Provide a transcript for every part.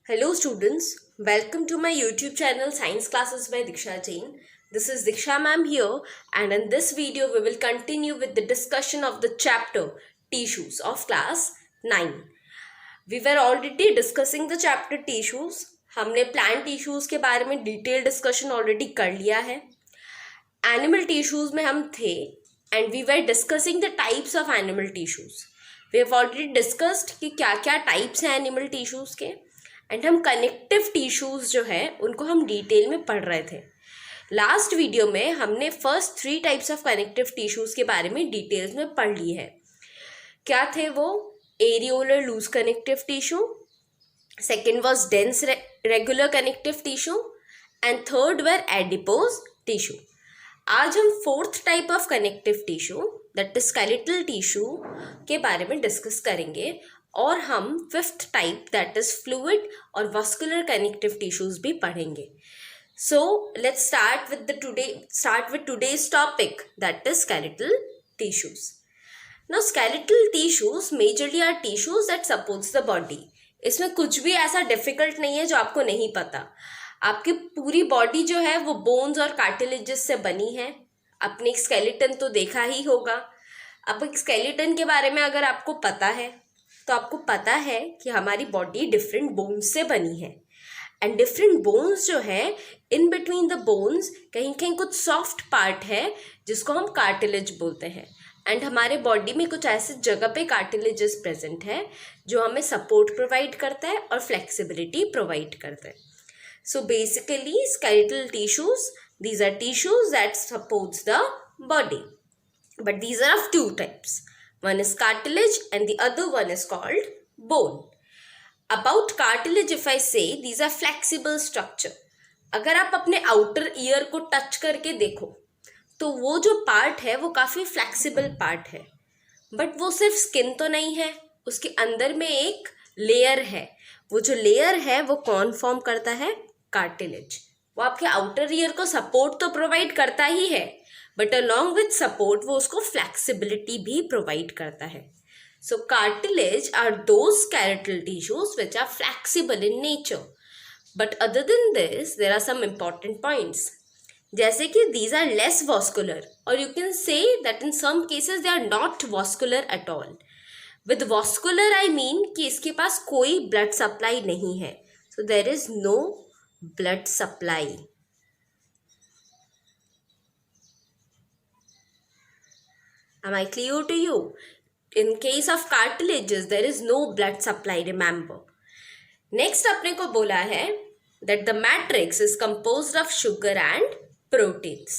Hello students, welcome to my YouTube channel Science Classes by Diksha Jain. This is Diksha ma'am here, and in this video we will continue with the discussion of the chapter Tissues of class 9. We were already discussing the chapter Tissues. हमने plant tissues के बारे में detailed discussion already कर लिया है. Animal tissues में हम थे and we were discussing the types of animal tissues. We have already discussed कि क्या क्या types हैं animal tissues के. एंड हम कनेक्टिव टिश्यूज जो है उनको हम डिटेल में पढ़ रहे थे. लास्ट वीडियो में हमने first 3 types of connective tissues के बारे में डिटेल्स में पढ़ ली है. क्या थे वो? Areolar loose connective tissue, second was dense regular connective tissue and third were adipose tissue. आज हम fourth type of connective tissue that is skeletal tissue के बारे में डिस्कस करेंगे और हम fifth type that is fluid और वस्कुलर कनेक्टिव टिश्यूज भी पढ़ेंगे. So let's start with today's topic that is skeletal tissues. Now skeletal tissues majorly are tissues that supports the body. इसमें कुछ भी ऐसा डिफिकल्ट नहीं है जो आपको नहीं पता. आपकी पूरी बॉडी जो है वो बोन्स और कार्टिलेजेस से बनी है. आपने एक स्केलेटन तो देखा ही होगा. अब एक स्केलेटन के बारे में अगर आपको पता है तो आपको पता है कि हमारी बॉडी डिफरेंट बोन्स से बनी है. एंड डिफरेंट बोन्स जो है, इन बिटवीन द बोन्स कहीं कहीं कुछ सॉफ्ट पार्ट है जिसको हम कार्टिलेज बोलते हैं. एंड हमारे बॉडी में कुछ ऐसे जगह पे कार्टिलेजेस प्रेजेंट है जो हमें सपोर्ट प्रोवाइड करता है और फ्लेक्सिबिलिटी प्रोवाइड करता है. So basically skeletal tissues, these are tissues that supports the body, but these are of 2 types. One is cartilage and the other one is called bone. About cartilage if I say, these are flexible structure. अगर आप अपने outer ear को touch करके देखो तो वो जो part है वो काफ़ी flexible part है. But वो सिर्फ skin तो नहीं है, उसके अंदर में एक layer है. वो जो layer है वो कौन form करता है? Cartilage. वो आपके outer ear को support तो provide करता ही है, बट अलॉन्ग विथ सपोर्ट वो उसको फ्लैक्सिबिलिटी भी प्रोवाइड करता है. So cartilage are those skeletal tissues which are flexible in nature. But other than this there are some important points, जैसे कि दीज आर लेस वॉस्कुलर और you can say that in some cases they are not vascular at all. With vascular I mean कि इसके पास कोई blood supply नहीं है. So there is no blood supply. Am I clear to you? In case of cartilages, there is no blood supply, remember. Next अपने को बोला है that the matrix is composed of sugar and proteins.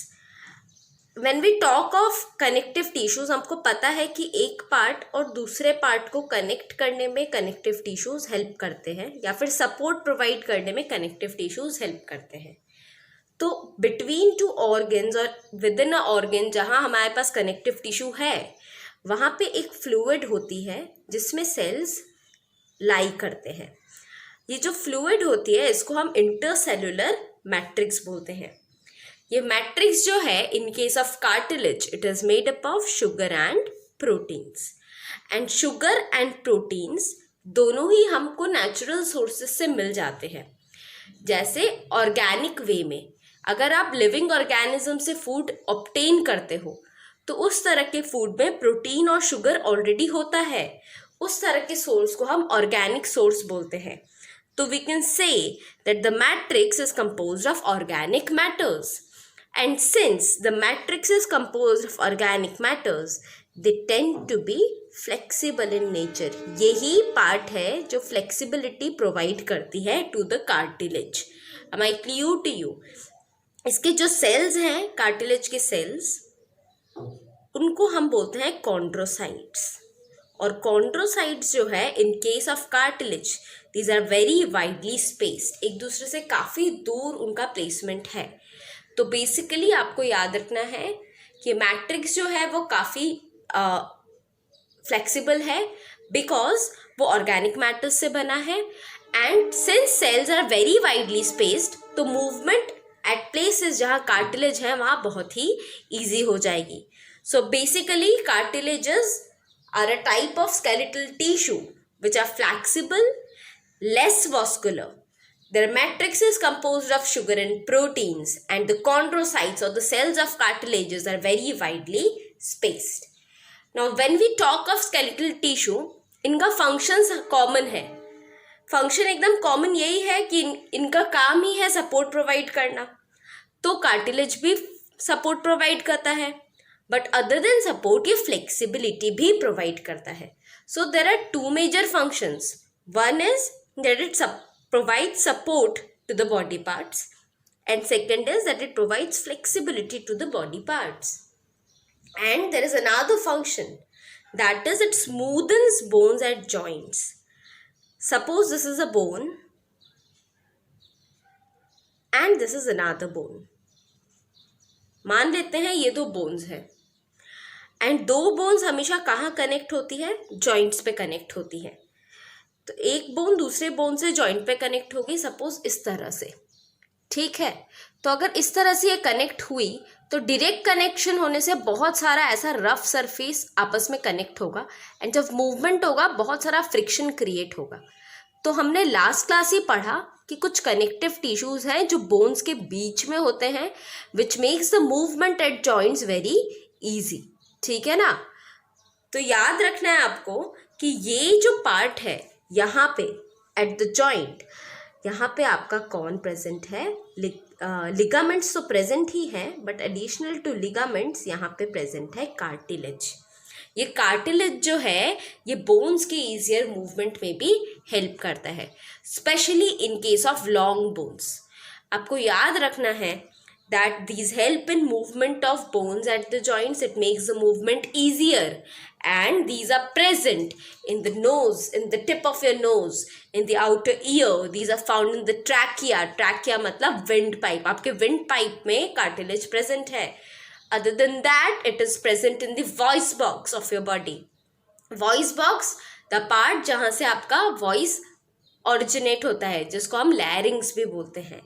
When we talk of connective tissues, हमको पता है कि एक part और दूसरे पार्ट को कनेक्ट करने में कनेक्टिव टिश्यूज हेल्प करते हैं या फिर सपोर्ट प्रोवाइड करने में कनेक्टिव टिश्यूज हेल्प करते हैं. तो बिटवीन 2 ऑर्गन्स और विद इन अ ऑर्गन जहाँ हमारे पास कनेक्टिव टिश्यू है वहाँ पे एक फ्लूइड होती है जिसमें सेल्स लाई करते हैं. ये जो फ्लूइड होती है इसको हम इंटरसेल्युलर मैट्रिक्स बोलते हैं. ये मैट्रिक्स जो है in case of cartilage it is made up of sugar and proteins. And sugar and proteins दोनों ही हमको नेचुरल सोर्सेज से मिल जाते हैं. जैसे ऑर्गेनिक वे में अगर आप लिविंग ऑर्गेनिज्म से फूड ऑब्टेन करते हो तो उस तरह के फूड में प्रोटीन और शुगर ऑलरेडी होता है. उस तरह के सोर्स को हम ऑर्गेनिक सोर्स बोलते हैं. तो we can say that the matrix is composed of organic matters. And since the matrix is composed of organic matters they tend to be flexible in nature. यही पार्ट है जो flexibility provide करती है to the cartilage. Am I clear to you? इसके जो sales हैं cartilage के sales उनको हम बोलते हैं कॉन्ड्रोसाइट्स. और कॉन्ड्रोसाइट्स जो है in case of cartilage these are very widely spaced. एक दूसरे से काफ़ी दूर उनका प्लेसमेंट है. तो बेसिकली आपको याद रखना है कि मैट्रिक्स जो है वो काफ़ी फ्लेक्सिबल है बिकॉज वो ऑर्गेनिक मैटर्स से बना है. And since cells are very widely spaced तो मूवमेंट एट प्लेसेस जहाँ कार्टिलेज है वहाँ बहुत ही ईजी हो जाएगी. So basically cartilages are a type of skeletal tissue which are flexible less vascular. Their matrix is composed of sugar and proteins, and the chondrocytes or the cells of cartilages are very widely spaced. Now, when we talk of skeletal tissue, इनका functions common है. Function एकदम common यही है कि इनका काम ही है support provide करना. तो कार्टिलेज भी सपोर्ट प्रोवाइड करता है, बट अदर देन सपोर्ट ये फ्लेक्सिबिलिटी भी प्रोवाइड करता है. So there are two major functions. One is that it provides support to the body parts, and second is that it provides flexibility to the body parts. And there is another function, that is it smoothens bones at joints. Suppose this is a bone and this is another bone. मान लेते हैं ये दो bones है, and दो bones हमेशा कहाँ connect होती है? जॉइंट्स पे कनेक्ट होती है. तो एक बोन दूसरे बोन से जॉइंट पे कनेक्ट होगी, सपोज इस तरह से. ठीक है, तो अगर इस तरह से ये कनेक्ट हुई तो डायरेक्ट कनेक्शन होने से बहुत सारा ऐसा रफ सरफेस आपस में कनेक्ट होगा, एंड जब मूवमेंट होगा बहुत सारा फ्रिक्शन क्रिएट होगा. तो हमने लास्ट क्लास ही पढ़ा कि कुछ कनेक्टिव टिश्यूज हैं जो बोन्स के बीच में होते हैं, which makes the movement at joints very easy. ठीक है ना? तो याद रखना है आपको कि ये जो पार्ट है यहाँ पे एट द जॉइंट, यहाँ पे आपका कौन प्रेजेंट है? लिगामेंट्स तो प्रेजेंट ही है, बट एडिशनल टू लिगामेंट्स यहाँ पे प्रेजेंट है कार्टिलेज. ये कार्टिलेज जो है ये बोन्स के ईजियर मूवमेंट में भी हेल्प करता है, specially in case of long bones. आपको याद रखना है that these help in movement of bones at the joints. It makes the movement easier, and these are present in the nose, in the tip of your nose, in the outer ear. These are found in the trachea. Trachea मतलब wind pipe. आपके wind pipe में cartilage present है. Other than that, it is present in the voice box of your body. Voice box, the part जहाँ से आपका voice originate होता है, जिसको हम larynx भी बोलते हैं.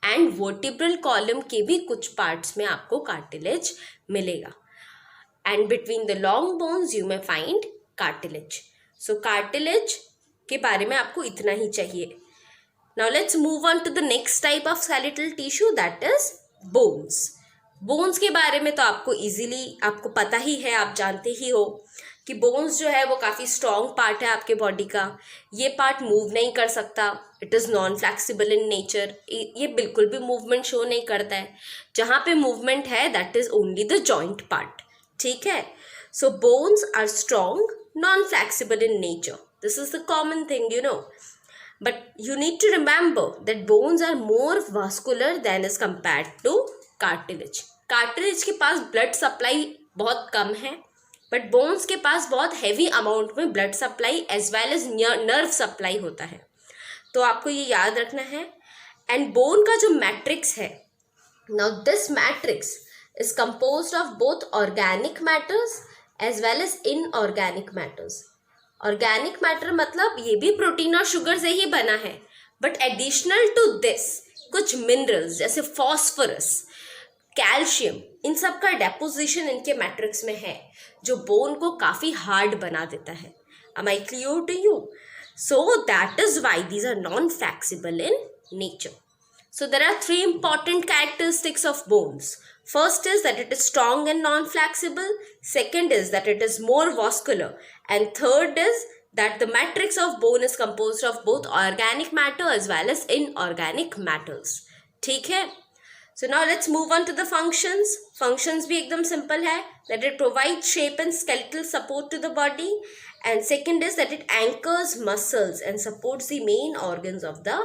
एंड वर्टिब्रल कॉलम के भी कुछ पार्ट्स में आपको कार्टिलेज मिलेगा. And between the long bones you may find cartilage. So cartilage के बारे में आपको इतना ही चाहिए. Now let's move on to the next type of skeletal tissue, that is bones. Bones के बारे में तो आपको इजीली आपको पता ही है, आप जानते ही हो कि बोन्स जो है वो काफ़ी स्ट्रॉन्ग पार्ट है आपके बॉडी का. ये पार्ट मूव नहीं कर सकता. It is non flexible in nature. ये बिल्कुल भी मूवमेंट शो नहीं करता है. जहाँ पे मूवमेंट है that is only the joint part. ठीक है? So bones are strong, non flexible in nature. This is the common thing, you know. But you need to remember that bones are more vascular than is compared to cartilage. Cartilage के पास blood supply बहुत कम है, but bones के पास बहुत heavy amount में blood supply as well as nerve supply होता है. तो आपको ये याद रखना है. एंड बोन का जो मैट्रिक्स है, now this matrix is composed of both organic matters as well as inorganic matters. Organic matter मतलब ये भी प्रोटीन और शुगर से ही बना है, बट एडिशनल टू दिस कुछ मिनरल्स जैसे फॉस्फोरस, कैल्शियम, इन सब का डेपोजिशन इनके मैट्रिक्स में है, जो बोन को काफ़ी हार्ड बना देता है. Am I clear to you? So that is why these are non-flexible in nature. So there are three important characteristics of bones. First is that it is strong and non-flexible. Second is that it is more vascular. And third is that the matrix of bone is composed of both organic matter as well as inorganic matters. ठीक है? So now let's move on to the functions. Functions भी एकदम simple है, that it provides shape and skeletal support to the body. And second is that it anchors muscles and supports the main organs of the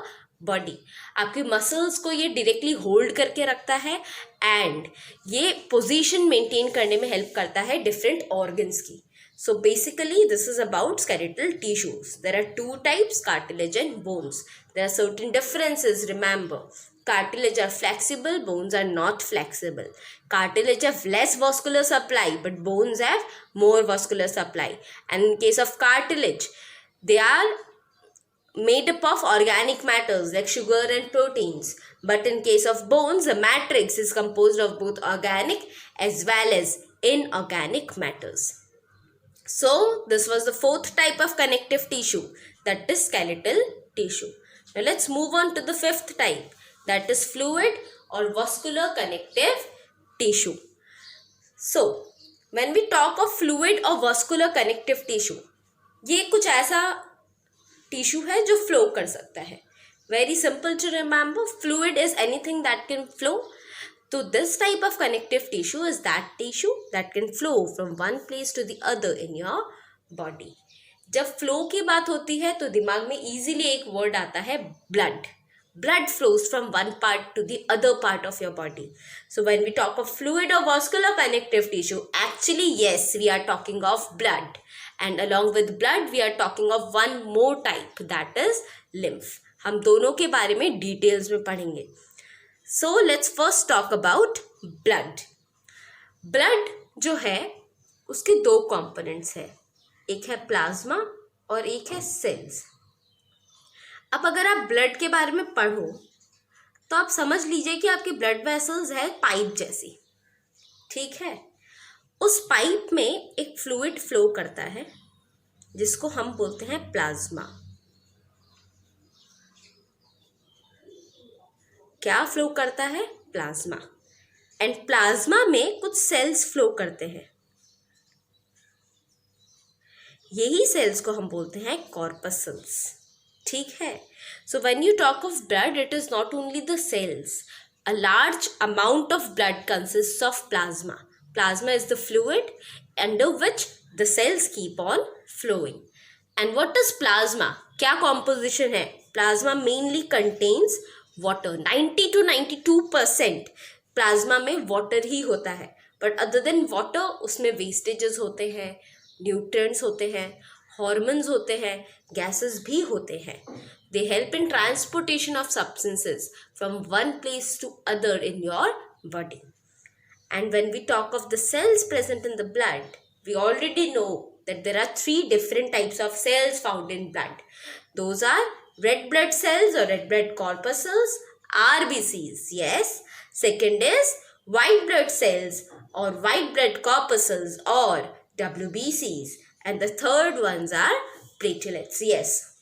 body. आपके muscles को ये directly hold करके रखता है, and ये position maintain करने में help करता है different organs की. So basically this is about skeletal tissues. There are two types, cartilage and bones. There are certain differences, remember. Cartilage are flexible, bones are not flexible. Cartilage have less vascular supply, but bones have more vascular supply. And in case of cartilage, they are made up of organic matters like sugar and proteins. But in case of bones, the matrix is composed of both organic as well as inorganic matters. So, this was the fourth type of connective tissue, that is skeletal tissue. Now let's move on to the fifth type, that is fluid or vascular connective tissue. So when we talk of fluid or vascular connective tissue, ये कुछ ऐसा tissue है जो flow कर सकता है. Very simple to remember, fluid is anything that can flow. So this type of connective tissue is that tissue that can flow from one place to the other in your body. जब flow की बात होती है तो दिमाग में easily एक word आता है blood. Blood flows from one part to the other part of your body. So when we talk of fluid or vascular connective tissue, actually yes, we are talking of blood. And along with blood, we are talking of one more type, that is lymph. हम दोनों के बारे में details में पढ़ेंगे. So let's first talk about blood. Blood जो है उसके दो कंपोनेंट्स है, एक है प्लाज्मा और एक है सेल्स. अब अगर आप ब्लड के बारे में पढ़ो तो आप समझ लीजिए कि आपके ब्लड वेसल्स है पाइप जैसी, ठीक है. उस पाइप में एक फ्लूइड फ्लो करता है जिसको हम बोलते हैं प्लाज्मा. क्या फ्लो करता है? प्लाज्मा. एंड प्लाज्मा में कुछ सेल्स फ्लो करते हैं, यही सेल्स को हम बोलते हैं कॉर्पसल्स, ठीक है. So when you talk of blood, it is not only the cells. A large amount of blood consists of plasma. Plasma is the fluid under which the cells keep on flowing. And what is plasma? क्या composition है? Plasma mainly contains water. 90 to 92% plasma में water ही होता है. But other than water, उसमें wastages होते हैं, nutrients होते हैं, hormones होते हैं, gases भी होते हैं. They help in transportation of substances from one place to other in your body. And when we talk of the cells present in the blood, we already know that there are 3 different types of cells found in blood. Those are red blood cells or red blood corpuscles, RBCs, yes. Second is white blood cells or white blood corpuscles or WBCs. And the third ones are platelets, yes.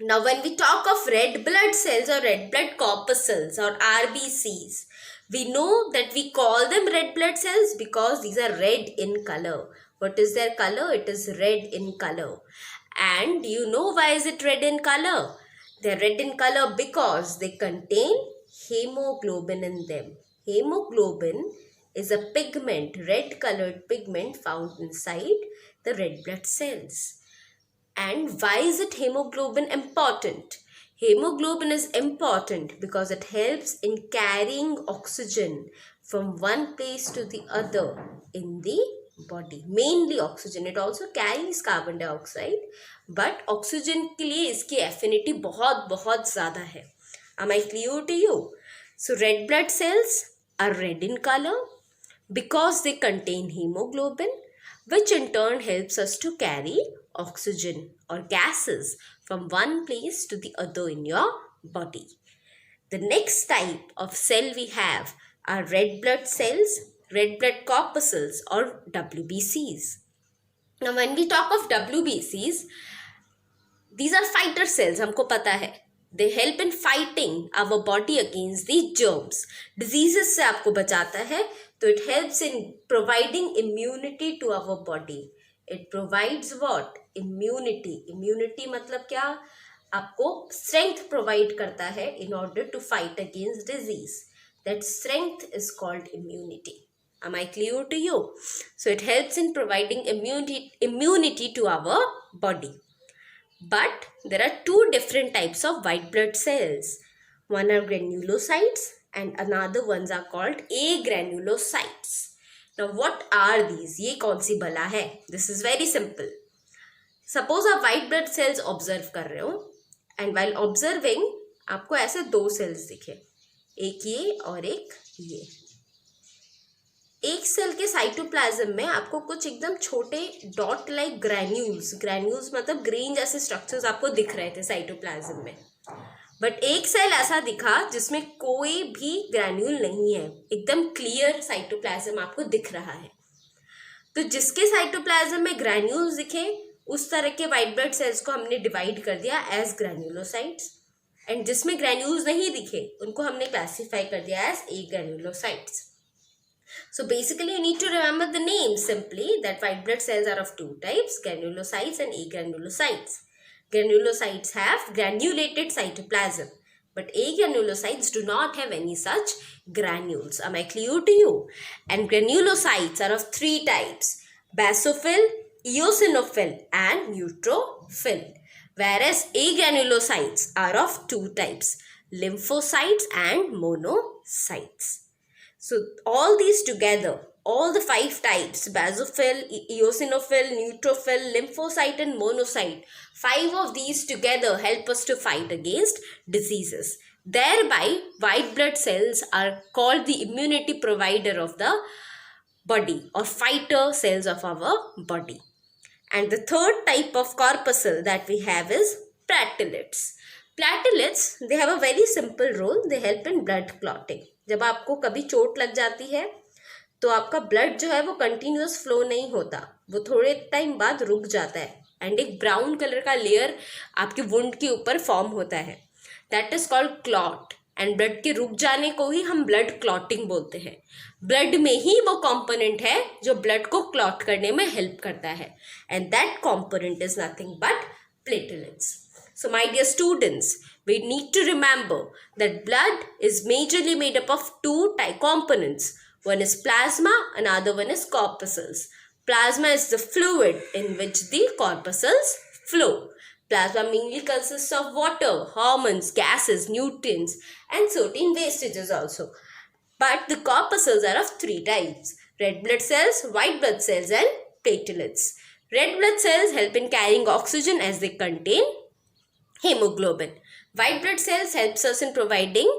Now when we talk of red blood cells or red blood corpuscles or RBCs, we know that we call them red blood cells because these are red in color. What is their color? It is red in color. And do you know why is it red in color? They are red in color because they contain hemoglobin in them. Hemoglobin is a pigment, red colored pigment found inside the red blood cells. And why is it hemoglobin important? Hemoglobin is important because it helps in carrying oxygen from one place to the other in the body. Mainly oxygen. It also carries carbon dioxide. But oxygen के लिए इसकी affinity बहुत ज़्यादा है. Am I clear to you? So red blood cells are red in color because they contain hemoglobin, which in turn helps us to carry oxygen or gases from one place to the other in your body. The next type of cell we have are red blood cells, red blood corpuscles or WBCs. Now when we talk of WBCs, these are fighter cells, हमको पता है. They help in fighting our body against the germs. Diseases से आपको बचाता है, तो it helps in providing immunity to our body. It provides what? Immunity. Immunity मतलब क्या? आपको strength provide करता है in order to fight against disease. That strength is called immunity. Am I clear to you? So it helps in providing immunity to our body. But there are 2 different types of white blood cells. One are granulocytes and another ones are called agranulocytes. Now what are these? ये कौन सी बला है? This is very simple. Suppose आप white blood cells observe कर रहे हो and while observing आपको ऐसे 2 cells दिखे, एक ये और एक ये. एक सेल के साइटोप्लाज्म में आपको कुछ एकदम छोटे डॉट लाइक ग्रैन्यूल्स मतलब ग्रेन जैसे स्ट्रक्चर्स आपको दिख रहे थे साइटोप्लाज्म में. बट एक सेल ऐसा दिखा जिसमें कोई भी ग्रैन्यूल नहीं है, एकदम क्लियर साइटोप्लाज्म आपको दिख रहा है. तो जिसके साइटोप्लाज्म में ग्रैन्यूल्स दिखे उस तरह के वाइट ब्लड सेल्स को हमने डिवाइड कर दिया एज ग्रैन्युलोसाइट्स, एंड जिसमें ग्रैन्यूल्स नहीं दिखे उनको हमने क्लासिफाई कर दिया as agranulocytes. So basically you need to remember the name simply, that white blood cells are of two types, granulocytes and agranulocytes. Granulocytes have granulated cytoplasm, but agranulocytes do not have any such granules. Am I clear to you? And granulocytes are of three types: basophil, eosinophil and neutrophil. Whereas agranulocytes are of two types: lymphocytes and monocytes. So all these together, all the 5 types, basophil, eosinophil, neutrophil, lymphocyte and monocyte, 5 of these together help us to fight against diseases. Thereby, white blood cells are called the immunity provider of the body, or fighter cells of our body. And the third type of corpuscle that we have is platelets. Platelets, they have a very simple role. They help in blood clotting. जब आपको कभी चोट लग जाती है तो आपका blood जो है वो कंटिन्यूस फ्लो नहीं होता, वो थोड़े टाइम बाद रुक जाता है, एंड एक ब्राउन कलर का लेयर आपके वुंड के ऊपर फॉर्म होता है. That is called clot. And blood के रुक जाने को ही हम ब्लड क्लॉटिंग बोलते हैं. ब्लड में ही वो कंपोनेंट है जो ब्लड को क्लॉट करने में हेल्प करता है, and that component is nothing but platelets. So my dear students, we need to remember that blood is majorly made up of two components. One is plasma, another one is corpuscles. Plasma is the fluid in which the corpuscles flow. Plasma mainly consists of water, hormones, gases, nutrients and certain wastages also. But the corpuscles are of three types: red blood cells, white blood cells and platelets. Red blood cells help in carrying oxygen as they contain hemoglobin. White blood cells helps us in providing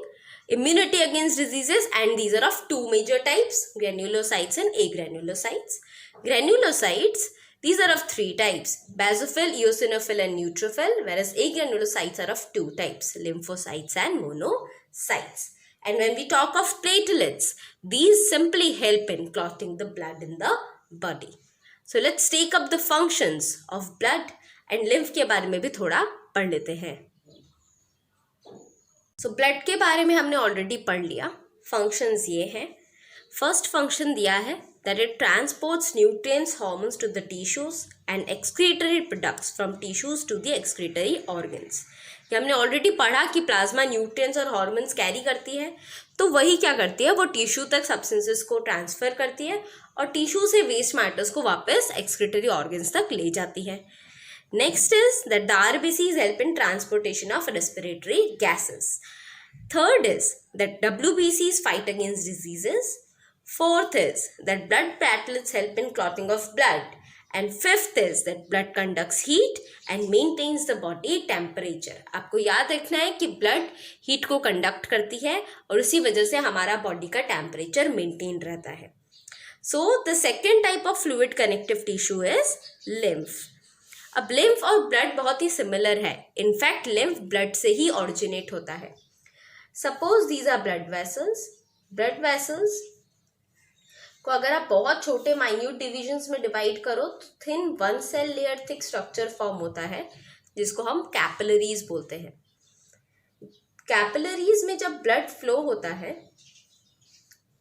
immunity against diseases, and these are of two major types: granulocytes and agranulocytes. Granulocytes, these are of three types: basophil, eosinophil and neutrophil, whereas agranulocytes are of two types: lymphocytes and monocytes. And when we talk of platelets, these simply help in clotting the blood in the body. So let's take up the functions of blood and lymph के बारे में भी थोड़ा पढ़ लेते हैं. So blood के बारे में हमने ऑलरेडी पढ़ लिया. फंक्शंस ये हैं. फर्स्ट फंक्शन दिया है that it transports nutrients, hormones to the tissues and excretory products from tissues to the excretory organs. ये हमने ऑलरेडी पढ़ा कि प्लाज्मा न्यूट्रिएंट्स और हॉर्मोन्स कैरी करती है, तो वही क्या करती है, वो टिश्यू तक सब्सटेंसेस को ट्रांसफर करती है और टिश्यू से वेस्ट मैटर्स को वापस एक्सक्रीटरी ऑर्गन्स तक ले जाती है. Next is that the RBCs help in transportation of respiratory gases. Third is that WBCs fight against diseases. Fourth is that blood platelets help in clotting of blood. And fifth is that blood conducts heat and maintains the body temperature. आपको याद रखना है कि blood heat को conduct करती है और उसी वजह से हमारा body का temperature maintain रहता है. So the second type of fluid connective tissue is lymph. अब lymph और blood बहुत ही similar है. In fact, lymph blood से ही originate होता है. Suppose these are blood vessels. Blood vessels को अगर आप बहुत छोटे minute divisions में divide करो तो thin one cell layer thick structure form होता है जिसको हम capillaries बोलते हैं. Capillaries में जब blood flow होता है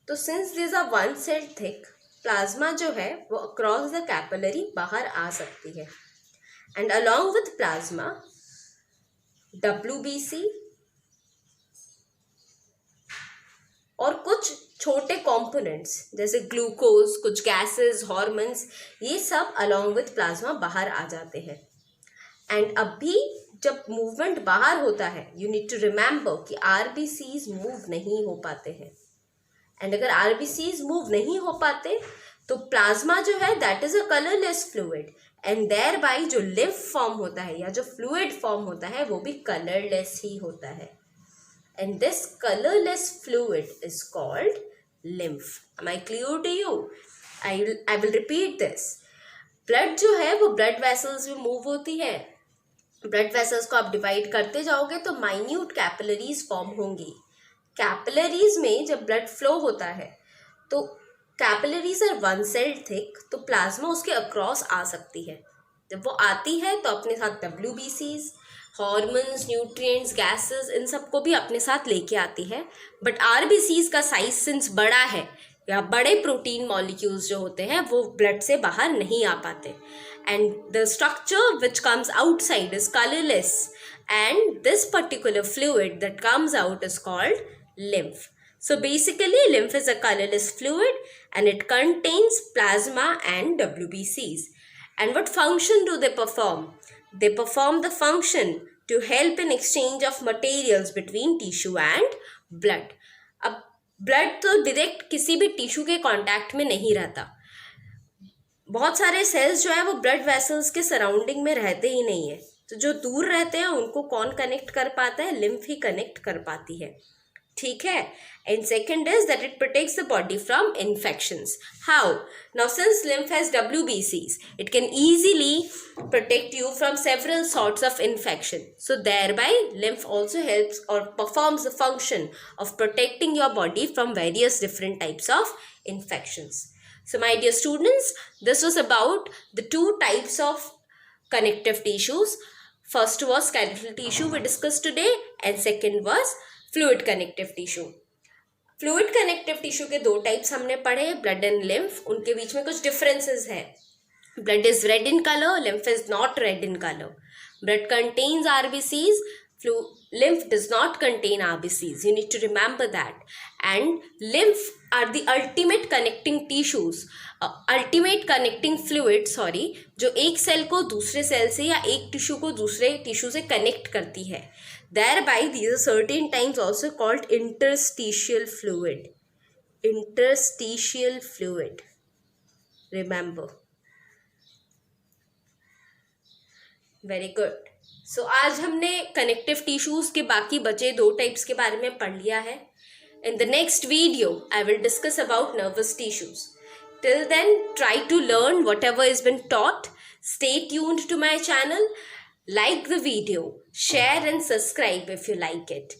तो since these are one cell thick, plasma जो है वो across the capillary बाहर आ सकती है. And along with plasma, WBC और कुछ छोटे components जैसे ग्लूकोज, कुछ gases, hormones, ये सब along with plasma बाहर आ जाते हैं. And अभी जब movement बाहर होता है, you need to remember कि RBCs move नहीं हो पाते हैं. And अगर RBCs move नहीं हो पाते तो प्लाज्मा जो है that is a colorless fluid. And thereby जो लिम्फ फॉर्म होता है या जो फ्लूइड फॉर्म होता है वो भी कलरलेस ही होता है. And this colourless fluid is called lymph. Am I clear to you? I will repeat this. Blood जो है वो ब्लड वेसल्स में मूव होती है. ब्लड वेसल्स को आप डिवाइड करते जाओगे तो माइन्यूट कैपिलरीज फॉर्म होंगी. कैपिलरीज में जब ब्लड फ्लो होता है तो capillaries are one cell thick, तो प्लाज्मा उसके अक्रॉस आ सकती है. जब वो आती है तो अपने साथ WBCs, हॉर्मोन्स, न्यूट्रिएंट्स, गैसेस, इन सबको भी अपने साथ लेके आती है। बट RBCs का साइज सिंस बड़ा है या बड़े प्रोटीन मॉलिक्यूल्स जो होते हैं वो ब्लड से बाहर नहीं आ पाते, and the structure which comes outside is colourless, and this particular fluid that comes out is called lymph. So basically lymph is a colorless fluid and it contains plasma and WBCs. And what function do they perform? They perform the function to help in exchange of materials between tissue and blood. अब blood तो direct किसी भी tissue के contact में नहीं रहता, बहुत सारे सेल्स जो है वो ब्लड वेसल्स के सराउंडिंग में रहते ही नहीं है, तो जो दूर रहते हैं उनको कौन कनेक्ट कर पाता है? लिम्फ ही कनेक्ट कर पाती है, ठीक है। And second is that it protects the body from infections. How? Now since lymph has WBCs, it can easily protect you from several sorts of infection. So thereby lymph also helps or performs the function of protecting your body from various different types of infections. So my dear students, this was about the two types of connective tissues. First was skeletal tissue we discussed today, and second was fluid connective tissue. Fluid connective tissue के दो types हमने पढ़े, blood and lymph. उनके बीच में कुछ differences है. Blood is red in colour, lymph is not red in colour. Blood contains RBCs, lymph does not contain RBCs. You need to remember that. And lymph are the ultimate connecting tissues, ultimate connecting fluid, जो एक cell को दूसरे cell से या एक tissue को दूसरे tissue से कनेक्ट करती है. Thereby these are certain times also called interstitial fluid. Interstitial fluid. Remember. Very good. So आज हमने कनेक्टिव टिश्यूज के बाकी बचे दो टाइप्स के बारे में पढ़ लिया है. In the next video, I will discuss about nervous tissues. Till then, try to learn whatever has been taught. Stay tuned to my channel. Like the video, share and subscribe if you like it.